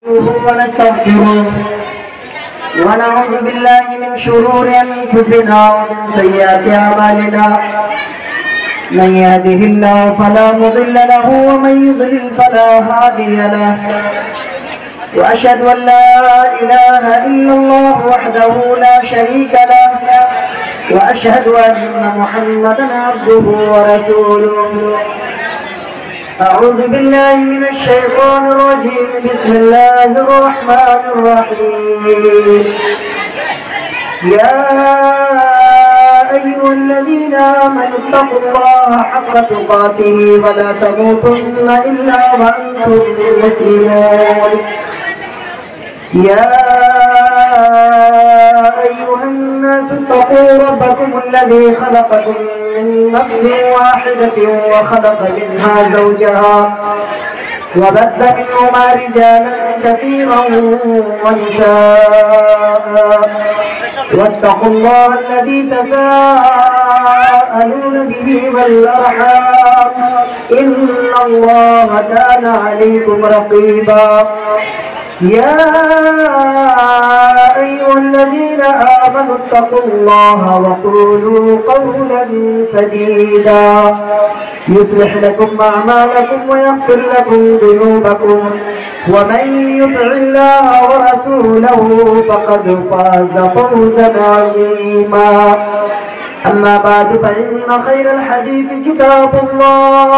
ونستغفره ونعوذ بالله من شرور أنفسنا ومن سيئات أعمالنا من يهده الله فلا مضل له ومن يضلل فلا هادي له وأشهد أن لا إله إلا الله وحده لا شريك له وأشهد أن محمدا عبده ورسوله أعوذ بالله من الشيطان الرجيم بسم الله الرحمن الرحيم يا أيها الذين آمنوا اتقوا الله حق تقاته ولا تموتن إلا وأنتم مسلمون يا أيها الناس اتقوا ربكم الذي خلقكم من نفس واحدة وخلق منها زوجها وبث منهما رجالا كثيرا ونساء واتقوا الله الذي تساءلون به والأرحام إن الله كان عليكم رقيبا يا أيها الذين آمنوا اتقوا الله وقولوا قولا سديدا يصلح لكم أعمالكم ويغفر لكم ذنوبكم ومن يطع الله ورسوله فقد فاز فوزا عظيما أما بعد فإن خير الحديث كتاب الله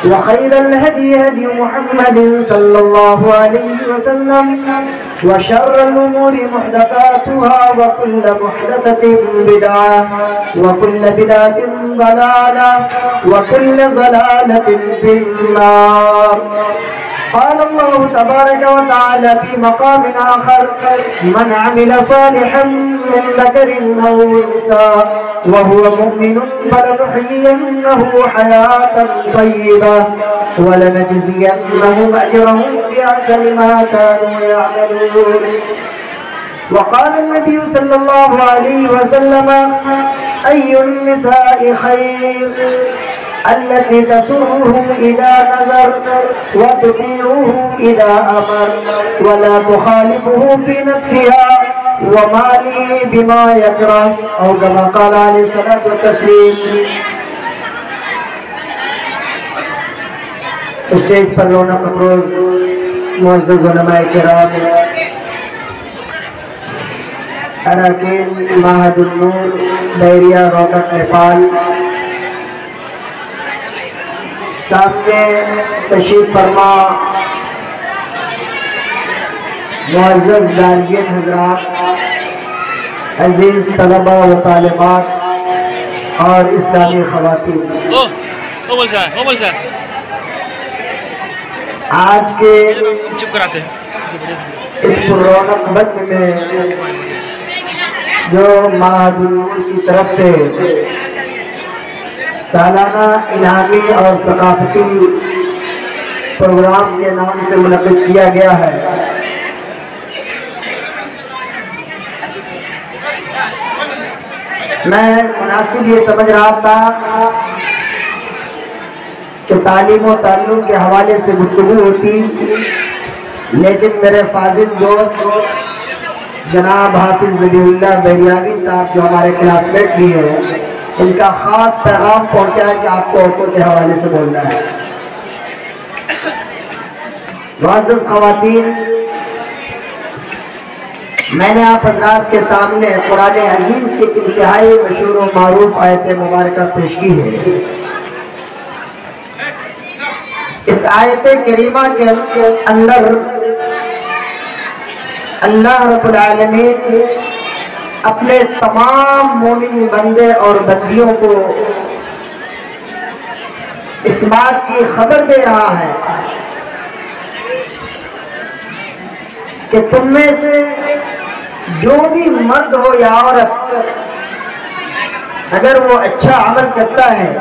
وخير الهدي هدي محمد صلى الله عليه وسلم وشر الأمور محدثاتها وكل محدثة بدعة وكل بدعة ضلالة وكل ضلالة في النار قال الله تبارك وتعالى في مقام آخر من عمل صالحا من ذكر أو أنثى وهو مؤمن فلنحيينه حياة طيبة ولنجزينهم أجرهم بأحسن ما كانوا يعملون وقال النبي صلى الله عليه وسلم أي النساء خير التي تسره إذا نذر وتطيعه إذا أمر ولا تخالفه في نفسها ومالي بما يكره أو كما قال عليه الصلاة والتسليم. اسٹیج پر رونق افروز معزز علماء کرام، اراکین معہد النور بیریا روکٹ نیپال، سامنے تشریف فرما معزز دارین حضرات، عزیز طلبہ و طالبات اور اسلامی خواتین، آج کے اس رونق بند میں جو معہد النور کی طرف سے سالانہ انعامی اور ثقافتی پروگرام کے نام سے منعقد کیا گیا ہے، میں مناسب یہ سمجھ رہا تھا کہ تعلیم و تعلم کے حوالے سے گفتگو ہوتی، لیکن میرے فاضل دوست جناب حافظ ولی اللہ بیریاوی صاحب جو ہمارے کلاس میٹ بھی ہیں، ان کا خاص پیغام پہنچا ہے کہ آپ کو عورتوں کے حوالے سے بولنا ہے۔ معزز خواتین، میں نے آپ حضرات کے سامنے قرآن عزیز کی انتہائی مشہور و معروف آیت مبارکہ پیش کی ہے۔ اس آیت کریمہ کے اندر اللہ رب العالمین اپنے تمام مومن بندے اور بندیوں کو اس بات کی خبر دے رہا ہے کہ تم میں سے جو بھی مرد ہو یا عورت اگر وہ اچھا عمل کرتا ہے،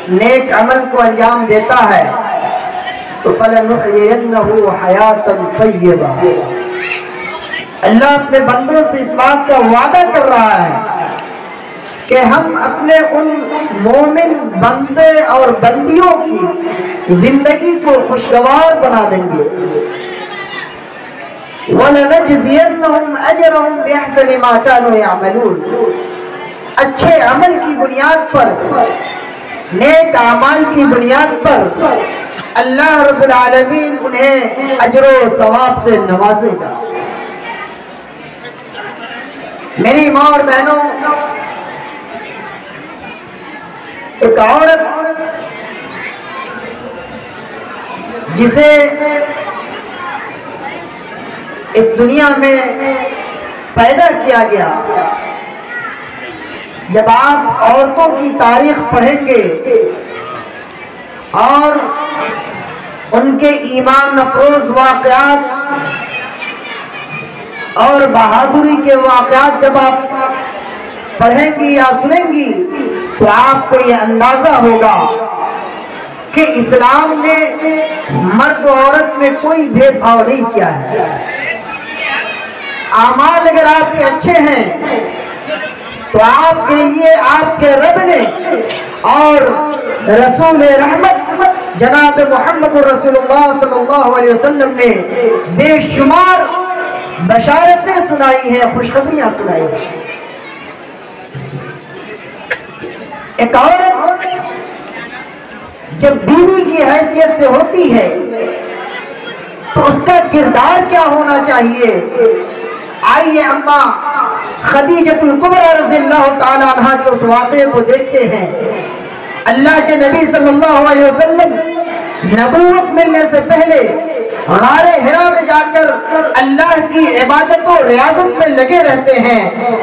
نیک عمل کو انجام دیتا ہے تو فَلَنُحْيِيَنَّهُ حَيَاةً طَيِّبَةً، اللہ اپنے بندوں سے اس بات کا وعدہ کر رہا ہے کہ ہم اپنے ان مومن بندے اور بندیوں کی زندگی کو خوشگوار بنا دیں گے۔ وَلَنَجْزِيَنَّهُمْ أَجْرَهُمْ بِأَحْسَنِ مَا كَانُوا يَعْمَلُونَ. اچھے عمل کی بنیاد پر، نیک اعمال کی بنیاد پر اللہ رب العالمین انہیں اجر و ثواب سے نوازے گا. میری ماں اور بہنوں، ایک عورت جسے اس دنیا میں پیدا کیا گیا، جب آپ عورتوں کی تاریخ پڑھیں گے اور ان کے ایمان افروز واقعات اور بہادری کے واقعات جب آپ پڑھیں گی یا سنیں گی تو آپ کو یہ اندازہ ہوگا کہ اسلام نے مرد و عورت میں کوئی بھید بھاؤ نہیں کیا ہے. اعمال اگر آپ کے اچھے ہیں تو آپ کے لیے آپ کے رب نے اور رسول رحمت جناب محمد رسول اللہ صلی اللہ علیہ وسلم نے بے شمار بشارتیں سنائی ہیں، خوشخبریاں سنائی ہیں. ایک عورت جب بیوی کی حیثیت سے ہوتی ہے تو اس کا کردار کیا ہونا چاہیے؟ آئیے اماں خدیجۃ الکبریٰ رضی اللہ تعالی عنہا کے اس واقعے کو دیکھتے ہیں. اللہ کے نبی صلی اللہ علیہ وسلم نبوت ملنے سے پہلے غار حرا میں جا کر اللہ کی عبادت و ریاضت میں لگے رہتے ہیں.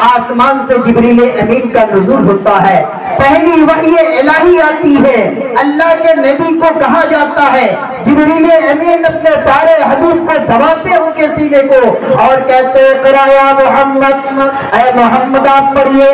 آسمان سے جبریل امین کا نزول ہوتا ہے، پہلی وحی الہی آتی ہے. اللہ کے نبی کو کہا جاتا ہے جبریل امین اپنے پیارے حبیب کو دباتے ان کے سینے کو اور کہتے اقرا یا محمد، اے محمد آپ پڑھیے.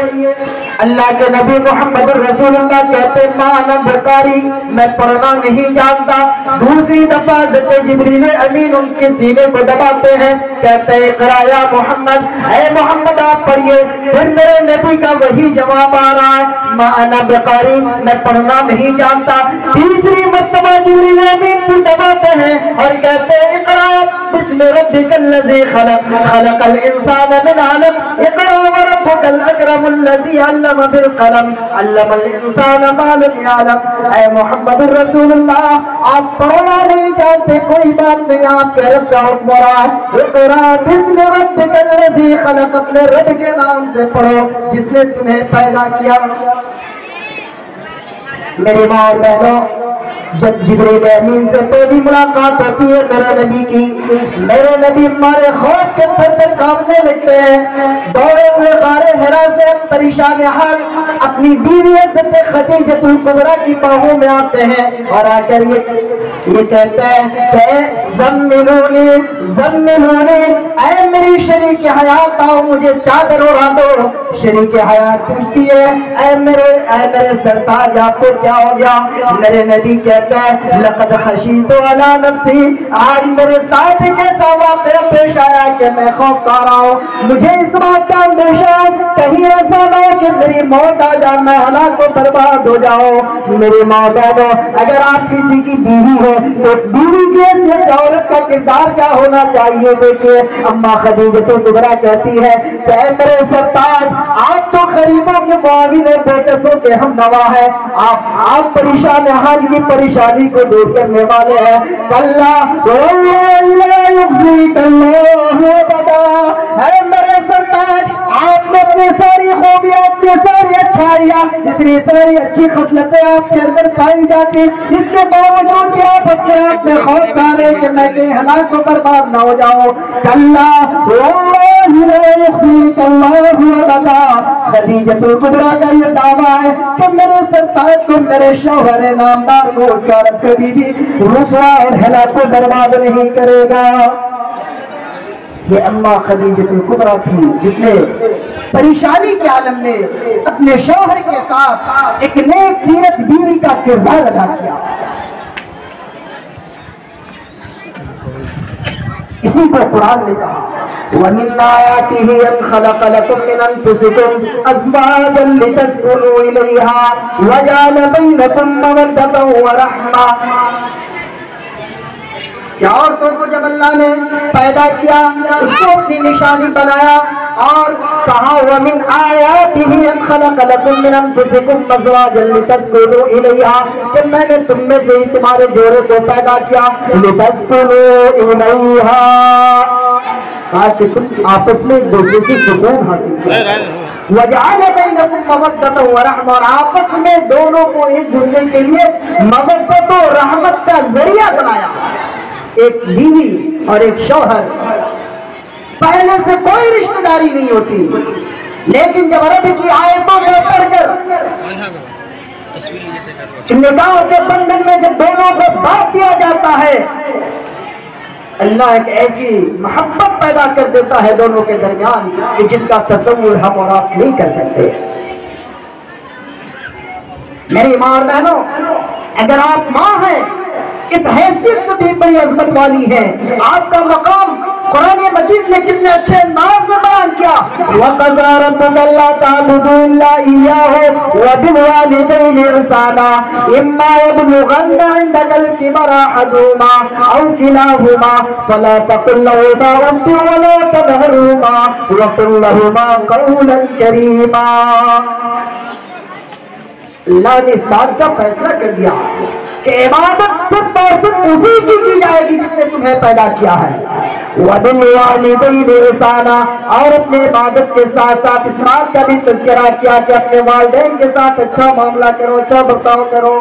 اللہ کے نبی محمد الرسول اللہ کہتے ما انا بقاری، میں پڑھنا نہیں جانتا. دوسری دفعہ حضرت جبریل امین ان کے سینے کو دباتے ہیں، کہتے اقرا یا محمد، اے محمد آپ پڑھیے. پھر میرے نبی کا وہی جواب آ رہا ہے ما انا بقاری، میں پڑھنا نہیں جانتا. تیسری مرتبہ جبریل امین کو دباتے ہیں اور کہتے اقرا بسم ربک الذی خلق، خلق الانسان من علق، اقرا وربک الاکرم الذی علم بالقلم، علم الانسان ما لم يعلم. اے محمد الرسول اللہ آپ پڑھنا نہیں جانتے، کوئی بات نہیں، آپ کے رب کا حکم ہو رہا ہے اقرا بسم ربک الذی خلق، اپنے رب کے نام سے پڑھو جس نے تمہیں پیدا کیا. میری ماں اور بہنوں، جب جبریل امین سے پہلی ملاقات ہوتی ہے میرے نبی کی، میرے نبی ہمارے خوف کے تھر تھر کانپنے لگتے ہیں. دوڑے ہوئے غار حرا سے پریشان حال اپنی بیوی حضرت خدیجۃ الکبریٰ کی باہوں میں آتے ہیں اور آ کر یہ کہتے ہیں کہ زملونی زملونی، اے میری شریک حیات آؤ مجھے چادر اڑا دو. شریک حیات پوچھتی ہے اے میرے سرتاج آپ کو کیا ہو گیا؟ میرے نبی کہتے ہیں لقد خشیت علی نفسی، آج میرے ساتھ ایک ایسا واقعہ پیش آیا کہ میں خوف کھا رہا ہوں. مجھے اس بات کا اندیشہ کہیں ایسا نہ ہو کہ میری موت آ جائے، میں ہلاک و برباد ہو جاؤں. میری ماں بہنوں، اگر آپ کسی کی بیوی ہو تو بیوی کی حیثیت عورت کا کردار کیا ہونا چاہیے؟ دیکھیے اماں خدیجۃ الکبریٰ کہتی ہے کہ اے میرے سرتاج آپ تو غریبوں کے معاون بے کسوں کے ہم نوا ہے، آپ پریشان حال کی پریشانی کو دور کرنے والے ہیں. اللہ لا یخزیک اللہ ابدا، اے میرے سرتاج آپ نے اپنی ساری خوبیاں، اپنی ساری اچھائیاں، اتنی ساری اچھی خصلتیں آپ کے اندر پائی جاتی، اس کے باوجود کہ آپ اپنے آپ میں خوف کھا رہے کہ میں کہیں ہلاک و برباد نہ ہو جاؤں. اللہ لا یخزیک اللہ ابدا. خدیجۃ الکبریٰ کا یہ دعویٰ ہے کہ میرے سرتاج کو میرے شوہر نامدار کو اس کا رب کبھی بھی رسوا اور ہلاک و برباد نہیں کرے گا. یہ اماں خدیجۃ الکبریٰ تھی جس نے پریشانی کے عالم میں اپنے شوہر کے ساتھ ایک نیک سیرت بیوی کا کردار ادا کیا. اسی کو قرآن نے کہا وَمِنْ آيَاتِهِ أَنْ خَلَقَ لَكُم مِّنْ أَنفُسِكُمْ أَزْوَاجًا لِتَسْكُنُوا إِلَيْهَا وَجَعَلَ بَيْنَكُم مَّوَدَّةً وَرَحْمَةً. کہ عورتوں کو جب اللہ نے پیدا کیا اس کو اپنی نشانی بنایا اور کہا وَمِنْ آيَاتِهِ أَنْ خَلَقَ لَكُم مِّنْ أَنفُسِكُمْ أَزْوَاجًا لِتَسْكُنُوا إِلَيْهَا کہ میں نے تم میں سے ہی تمہارے جوڑے کو پیدا کیا لِتَسْكُنُوا إِلَيْهَا تاکہ تم آپس میں ایک دوسرے کی سکون حاصل کرو وَجَعَلَ بَيْنَكُمْ مَوَدَّةً وَرَحْمَةً اور آپس میں دونوں کو ایک دوسرے کے لیے مودت و رحمت کا ذریعہ بنایا ایک بیوی اور ایک شوہر پہلے سے کوئی رشتہ داری نہیں ہوتی لیکن جب رب کی آیتوں کو پڑھ کر نکاح کے بندھن میں جب دونوں کو باندھ دیا جاتا ہے اللہ ایک ایسی محبت پیدا کر دیتا ہے دونوں کے درمیان کہ جس کا تصور ہم اور آپ نہیں کر سکتے میری ماں اور بہنوں اگر آپ ماں ہیں اس حیثیت سے بھی بڑی عظمت والی ہے آپ کا مقام قرآن مجید نے کتنے اچھے انداز میں بیان کیا وَقَضَىٰ رَبُّكَ أَلَّا تَعْبُدُوا إِلَّا إِيَّاهُ وَبِالْوَالِدَيْنِ إِحْسَانًا إِمَّا يَبْلُغَنَّ عِندَكَ الْكِبَرَ أَحَدُهُمَا أَوْ كِلَاهُمَا فَلَا تَقُل لَّهُمَا أُفٍّ وَلَا تَنْهَرْهُمَا وَقُل لَّهُمَا قَوْلًا كَرِيمًا اللہ نے اس بات کا فیصلہ کر دیا کہ عبادت صرف اور صرف اسی کی جائے گی جس نے تمہیں پیدا کیا ہے وَبِالْوَالِدَيْنِ إِحْسَانًا اور اپنے عبادت کے ساتھ ساتھ اس بات کا بھی تذکرہ کیا کہ اپنے والدین کے ساتھ اچھا معاملہ کرو اچھا برتاؤ کرو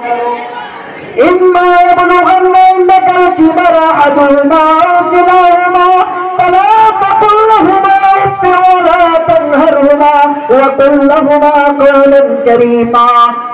إِمَّا يَبْلُغَنَّ عِندَكَ الْكِبَرَ أَحَدُهُمَا أَوْ كِلَاهُمَا فَلَا تَقُل لَّهُمَا أُفٍّ وَلَا تَنْهَرْهُمَا وَقُل لَّهُمَا قَوْلًا كَرِيمًا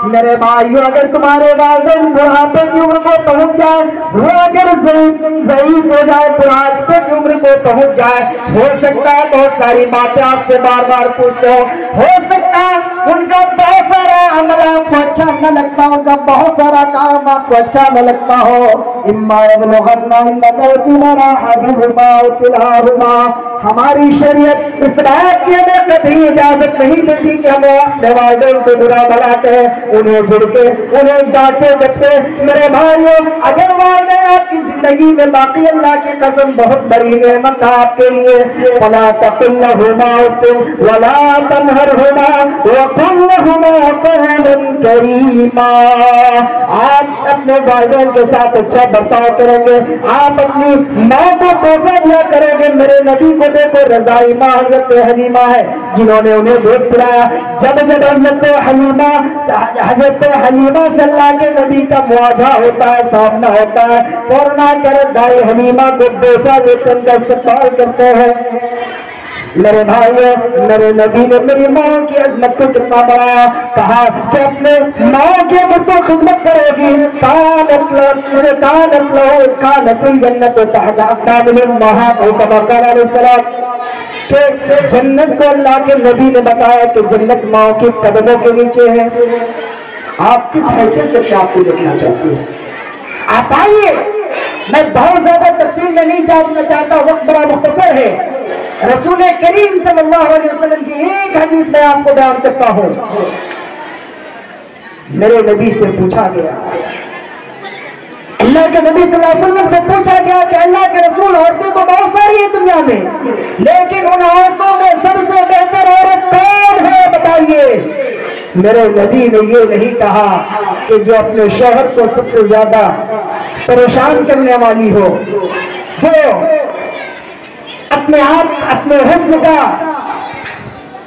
میرے بھائیو اگر تمہارے والدین بڑھاپے کی عمر کو پہنچ جائے وہ اگر ضعیف ہو جائے بڑھاپے کی عمر کو پہنچ جائے ہو سکتا ہے بہت ساری باتیں آپ سے بار بار پوچھتے ہو سکتا ہے ان کا بہت سارا عمل آپ کو اچھا نہ لگتا ہو ان کا بہت سارا کام آپ کو اچھا نہ لگتا ہو إِمَّا يَبْلُغَنَّ عِندَكَ الْكِبَرَ أَحَدُهُمَا أَوْ كِلَاهُمَا ہماری شریعت اس بات کی ہمیں قطعی اجازت نہیں دیتی کہ ہمیں اپنے والدین کو برا بلا کے انہیں جھڑ کے انہیں ڈانٹے ڈپٹے میرے بھائیوں اگر والدین آپ کی زندگی میں باقی اللہ کی قسم بہت بڑی نعمت ہے آپ کے لیے فَلَا تَقُل لَّهُمَا أُفٍّ وَلَا تَنْهَرْهُمَا وَقُل لَّهُمَا قَوْلًا كَرِيمًا آپ اپنے والدین کے ساتھ اچھا برتاؤ کریں گے آپ اپنی ماں کو تحفہ دیا کریں گے میرے نبی کو دیکھو رضائی ماں حضرت حلیمہ ہے جنہوں نے انہیں دودھ پلایا جب حضرت حلیمہ سے اللہ کے نبی کا مواجہہ ہوتا ہے سامنا ہوتا ہے فوراً آ کر دائی حلیمہ کو بوسہ دے کر ان کا استقبال کرتے ہیں میرے بھائیو میرے نبی نے میری ماں کی عظمت کو کتنا بڑھایا کہا کہ اپنے ماں کی عظمت کو خدمت کرے گی کانت الجنت تحت اقدام الامہات او کما قال علیہ السلام کہ جنت کو اللہ کے نبی نے بتایا کہ جنت ماں کے قدموں کے نیچے ہے آپ کس حیثیت سے آپ کو دیکھنا چاہتے ہیں آپ آئیے میں بہت زیادہ تفصیل میں نہیں جاننا چاہتا وقت بڑا مختصر ہے رسول کریم صلی اللہ علیہ وسلم کی ایک حدیث میں آپ کو بیان کرتا ہوں میرے نبی سے پوچھا گیا اللہ کے نبی صلی اللہ علیہ وسلم سے پوچھا گیا کہ اللہ کے رسول عورتیں تو بہت ساری ہیں دنیا میں لیکن ان عورتوں میں سب سے بہتر عورت کون ہے بتائیے میرے نبی نے یہ نہیں کہا کہ جو اپنے شوہر کو سب سے زیادہ پریشان کرنے والی ہو جو اپنے آپ اپنے حسن کا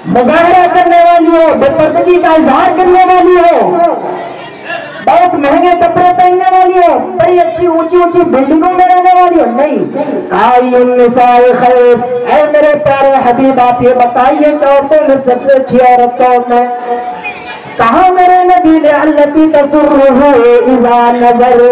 مظاہرہ کرنے والی ہو بے پردگی کا اظہار کرنے والی ہو بہت مہنگے کپڑے پہننے والی ہو بڑی اچھی اونچی اونچی بلڈنگوں میں رہنے والی ہو نہیں النساء خیر اے میرے پیارے حبیب آپ یہ بتائیے کہ عورتوں میں سب سے اچھی عورت کون ہے کہا میرے نبی نے التی تسرہ اذا نظر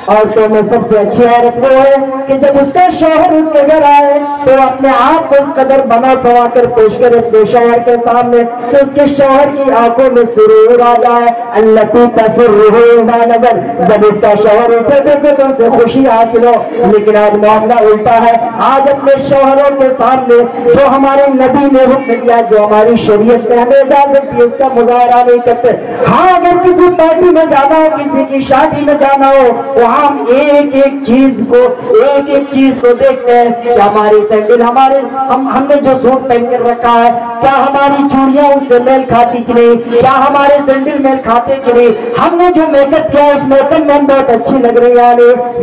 عورتوں میں سب سے اچھی عورت وہ ہے کہ جب اس کا شوہر اس کے گھر آئے تو اپنے آپ کو اس قدر بنا سوا کر پیش کرے اپنے شوہر کے سامنے تو اس کے شوہر کی آنکھوں میں سرور آ جائے التی تسرہ اذا نظر جب اس کا شوہر اسے دیکھے تو اسے خوشی حاصل ہو لیکن آج معاملہ الٹا ہے آج اپنے شوہروں کے سامنے جو ہمارے نبی نے حکم دیا جو ہماری شریعت نے ہمیں اجازت دی اس کا مظاہرہ نہیں کرتے ہاں اگر کسی پارٹی میں جانا ہو کسی کی شادی میں جانا ہو ہم ایک ایک چیز کو دیکھتے ہیں کہ ہماری سینڈل ہم نے جو سوٹ پہن کر رکھا ہے کیا ہماری چوڑیاں اس سے میل کھاتی کہ نہیں، کیا ہمارے سینڈل میل کھاتے کہ نہیں، ہم نے جو میک اپ کیا اس میک اپ میں بہت اچھی لگ رہی ہے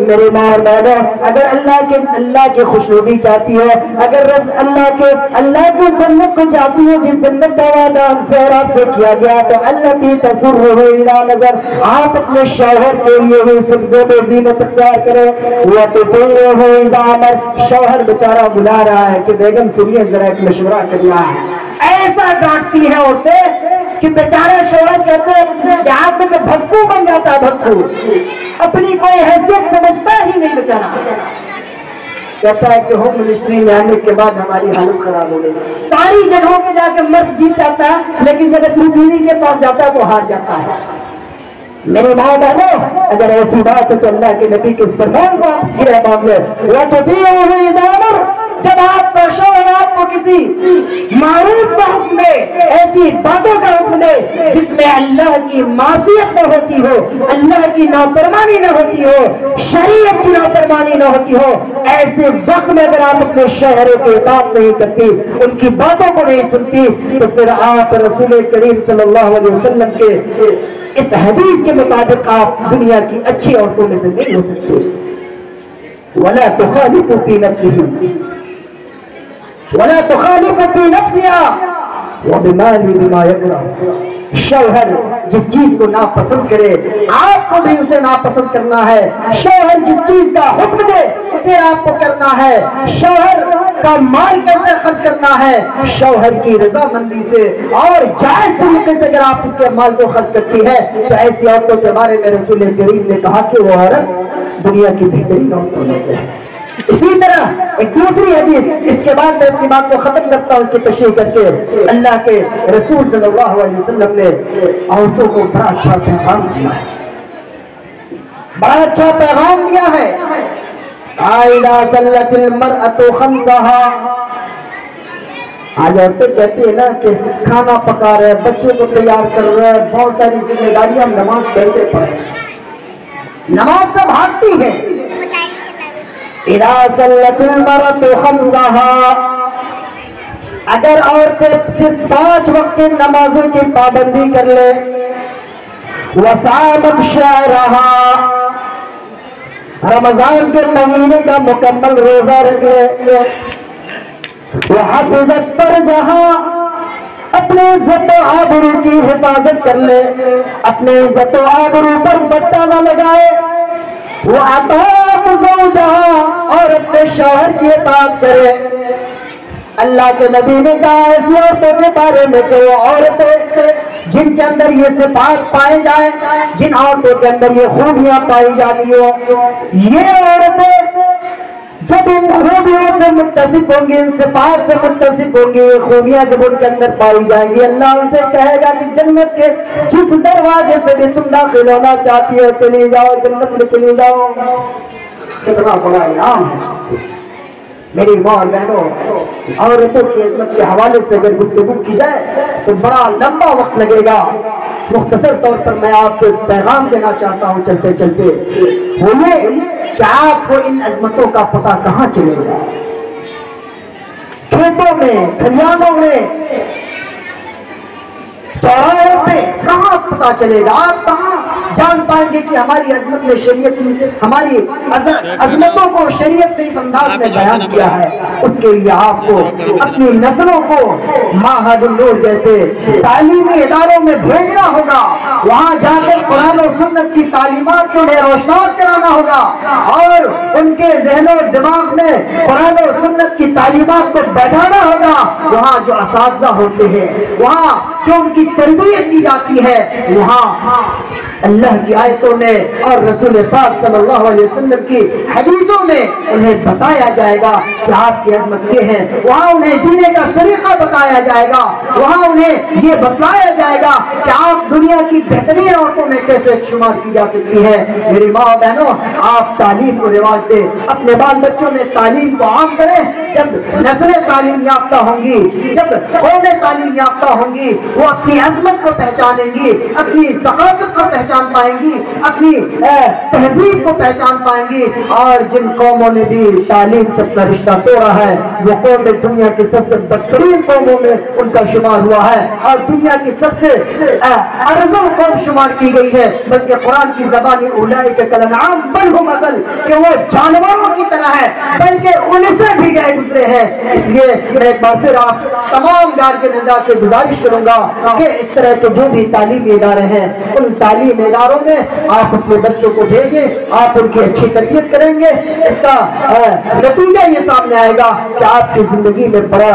میرے ماں اور بہنوں۔ اگر اللہ کے خوشنودی چاہتی ہے، اگر اللہ کے جنت کو چاہتی ہے، جس جنت کا وعدہ ہم سے اور آپ سے کیا گیا، تو اللہ کی تصور ہوئے نظر آپ اپنے شوہر کے لیے بھی سبزے میں زینت اختیار کریں۔ وہ تو شوہر بیچارہ بلا رہا ہے کہ بیگم سنیے ذرا ایک مشورہ کرنا ہے، ایسا ڈانٹتی ہے عورتیں کہ بیچارہ شوہر کہتے ہیں کہ آپ میں بھکو بن جاتا ہے، بھکو اپنی کوئی حیثیت سمجھتا ہی نہیں بیچارہ، کہتا ہے کہ ہوم منسٹری میں آنے کے بعد ہماری حالت خراب ہو گئی، ساری جگہوں پہ جا کے مرد جیت جاتا ہے لیکن جب اپنی بیوی کے پاس جاتا ہے تو ہار جاتا ہے۔ میرے ماں بہنوں اگر ایسی بات ہے تو اللہ کے نبی کے اس فرمان کو آپ گرہ معاملے جب آپ کا شوہر آپ کو کسی معروف کا حکم دے، ایسی باتوں کا حکم دے جس میں اللہ کی معصیت نہ ہوتی ہو، اللہ کی نافرمانی نہ ہوتی ہو، شریعت کی نافرمانی نہ ہوتی ہو، ایسے وقت میں اگر آپ اپنے شوہروں کی اطاعت نہیں کرتی، ان کی باتوں کو نہیں سنتی، تو پھر آپ رسول کریم صلی اللہ علیہ وسلم کے اس حدیث کے مطابق آپ دنیا کی اچھی عورتوں میں سے نہیں ہو سکتے۔ وَلَا تُخَالِفُ فِي نَفْسِهِ وَلَا تُخَالِفُ فِي نَفْسِهَا وَبِمَالِهِ بِمَا يَكْرَهُ۔ شوہر جس چیز کو ناپسند کرے آپ کو بھی اسے ناپسند کرنا ہے، شوہر جس چیز کا حکم دے اسے آپ کو کرنا ہے، شوہر کا مال کیسے خرچ کرنا ہے شوہر کی رضامندی سے اور جائز طریقے سے اگر آپ اس کے مال کو خرچ کرتی ہے تو ایسی عورتوں کے بارے میں رسول کریم نے کہا کہ وہ عورت دنیا کی بہترین عورتوں میں سے ہے۔ اسی طرح ایک دوسری حدیث، اس کے بعد میں اپنی بات کو ختم کرتا ہوں اس کی تشریح کر کے، اللہ کے رسول صلی اللہ علیہ وسلم نے عورتوں کو بڑا اچھا پیغام دیا ہے، بڑا اچھا پیغام دیا ہے۔ آئدہ صلت المرأة خمسها، آج عورتیں کہتی ہے نا کہ کھانا پکا رہے، بچوں کو تیار کر رہے، بہت ساری ذمہ داریاں، نماز کیسے پڑھیں؟ نماز سب بھاگتی ہے۔ اذا صلت المرأة خمسها، اگر عورتیں صرف 5 وقت کی نمازوں کی پابندی کر لے، وصامت شہرها، رمضان کے مہینے کا مکمل روزہ رکھ لے، وحفظت فرجها، اپنے عزت و آبرو کی حفاظت کر لے، اپنے عزت و آبرو پر بٹا نہ لگائے، وَأَطَاعَتْ زَوْجَهَا، اور اپنے شوہر کی اطاعت کرے۔ اللہ کے نبی نے کہا ایسی عورتوں کے بارے میں کہ وہ عورتیں جن کے اندر یہ صفات پائے جائیں، جن عورتوں کے اندر یہ خوبیاں پائی جاتی ہو، یہ عورتیں جب ان خوبیوں سے متصف ہوں گی، ان صفات سے متصف ہوں گی، یہ خوبیاں جب ان کے اندر پائی جائیں گی، اللہ ان سے کہے گا کہ جنت کے جس دروازے سے بھی تم داخل ہونا چاہتی ہو چلی جاؤ، جنت میں چلی جاؤ۔ کتنا بڑا انعام ہے میری ماں اور بہنوں۔ عورتوں کی عظمت کے حوالے سے اگر گفتگو کی جائے تو بڑا لمبا وقت لگے گا، مختصر طور پر میں آپ کو پیغام دینا چاہتا ہوں چلتے چلتے، وہ یہ کہ آپ کو ان عظمتوں کا پتہ کہاں چلے گا؟ کھیتوں میں، کھلیانوں میں، چوراہوں پہ کہاں پتہ چلے گا؟ آپ کہاں جان پائیں گے کہ ہماری عظمت نے شریعت، ہماری عظمتوں کو شریعت نے اس انداز میں بیان کیا ہے؟ اس کے لیے آپ کو اپنی نسلوں کو معہد النور جیسے تعلیمی اداروں میں بھیجنا ہوگا، وہاں جا کر قرآن و سنت کی تعلیمات سے انہیں روشناس کرانا ہوگا اور ان کے ذہن و دماغ میں قرآن و سنت کی تعلیمات کو بیٹھانا ہوگا۔ وہاں جو اساتذہ ہوتے ہیں، وہاں جو ان کی تربیت کی جاتی ہے، وہاں اللہ کی آیتوں میں اور رسول پاک صلی اللہ علیہ وسلم کی حدیثوں میں انہیں بتایا جائے گا کہ آپ کی عظمت یہ ہے، وہاں انہیں جینے کا طریقہ بتایا جائے گا، وہاں انہیں یہ بتلایا جائے گا کہ آپ دنیا کی بہترین عورتوں میں کیسے شمار کی جا سکتی ہے۔ میری ماں بہنوں، آپ تعلیم کو رواج دیں، اپنے بال بچوں میں تعلیم کو عام کریں۔ جب نسلیں تعلیم یافتہ ہوں گی، جب قومیں تعلیم یافتہ ہوں گی، وہ اپنی عظمت کو پہچانیں گی، اپنی ثقافت کو پہچانیں پہچان پائیں گی، اپنی تہذیب کو پہچان پائیں گی۔ اور جن قوموں نے بھی تعلیم سے اپنا رشتہ توڑا ہے وہ قوم دنیا کی سب سے بدترین قوموں میں ان کا شمار ہوا ہے، اور دنیا کی سب سے ارذل قوم شمار کی گئی ہے، بلکہ قرآن کی زبان اولئک کالانعام بل ہم اضل، کہ وہ جانوروں کی طرح ہے بلکہ ان سے بھی گئے گزرے ہیں۔ اس لیے میں ایک بار پھر آپ تمام گارجین حضرات سے گزارش کروں گا کہ اس طرح کے جو بھی تعلیمی ادارے ہیں ان تعلیمی اداروں میں آپ اپنے بچوں کو بھیجیں، آپ ان کی اچھی تربیت کریں گے، اس کا نتیجہ یہ سامنے آئے گا کہ آپ کی زندگی میں بڑا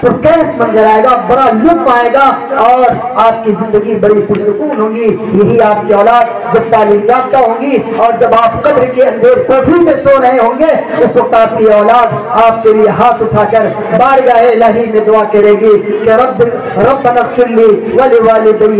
پرکیف منظر آئے گا، بڑا لطف آئے گا، اور آپ کی زندگی بڑی پرسکون ہوگی۔ یہی آپ کی اولاد جب تعلیم یافتہ ہوں گی اور جب آپ قبر کے اندھیر کوٹھی میں سو رہے ہوں گے اس وقت آپ کی اولاد آپ کے لیے ہاتھ اٹھا کر بارگاہ الہی میں دعا کرے گی کہ ربنا اغفر لی ولوالدی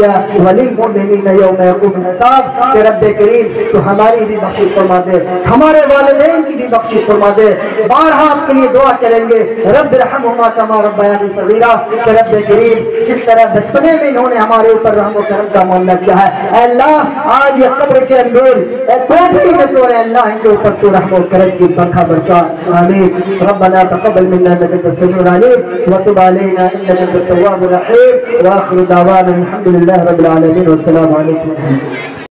وللمؤمنین یوم یقوم الحساب، کہ رب کریم تو ہماری بھی بخشش فرما دے، ہمارے والدین کی بھی بخشش فرما دے۔ بارہا آپ کے لیے دعا کریں گے رب ارحمہما کما ربیانی صغیرا، کہ رب کریم جس طرح بچپنے میں انہوں نے ہمارے اوپر رحم و کرم کا معاملہ کیا ہے، اے اللہ آج یہ قبر کے اندر کوٹھی میں سو رہے، اللہ ان کے اوپر تو رحم و کرم کی برکھا برسا، آمین۔ ربنا تقبل منا انك انت السميع العليم وتب علينا انك انت التواب الرحيم، واخر دعوانا الحمد لله رب العالمين والسلام عليكم ورحمة الله۔